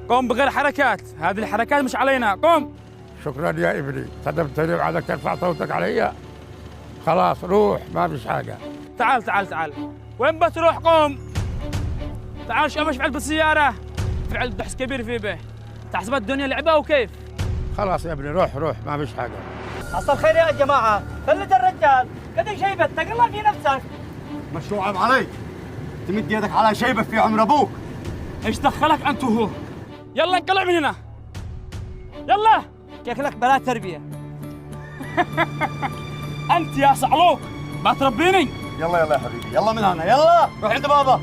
قوم بغير حركات، هذه الحركات مش علينا، قوم. شكرا يا ابني، صدمتني وعدك ترفع صوتك علي. خلاص روح، ما فيش حاجة. تعال تعال تعال، وين بتروح؟ قوم تعال، شو مش في علبة السيارة، في علبة بحث كبير في به، تحسب الدنيا لعبة وكيف؟ خلاص يا ابني روح روح، ما فيش حاجة. حصل خير يا جماعة، فلت الرجال، قد شيبة تقلل في نفسك. مشروع عيب علي، تمد يدك على شيبة في عمر ابوك. ايش دخلك انت وهو؟ يلا انقلع من هنا، يلا. شكلك بلا تربية. انت يا صعلوك ما تربيني. يلا يلا يا حبيبي، يلا من هنا، يلا روح عند بابا.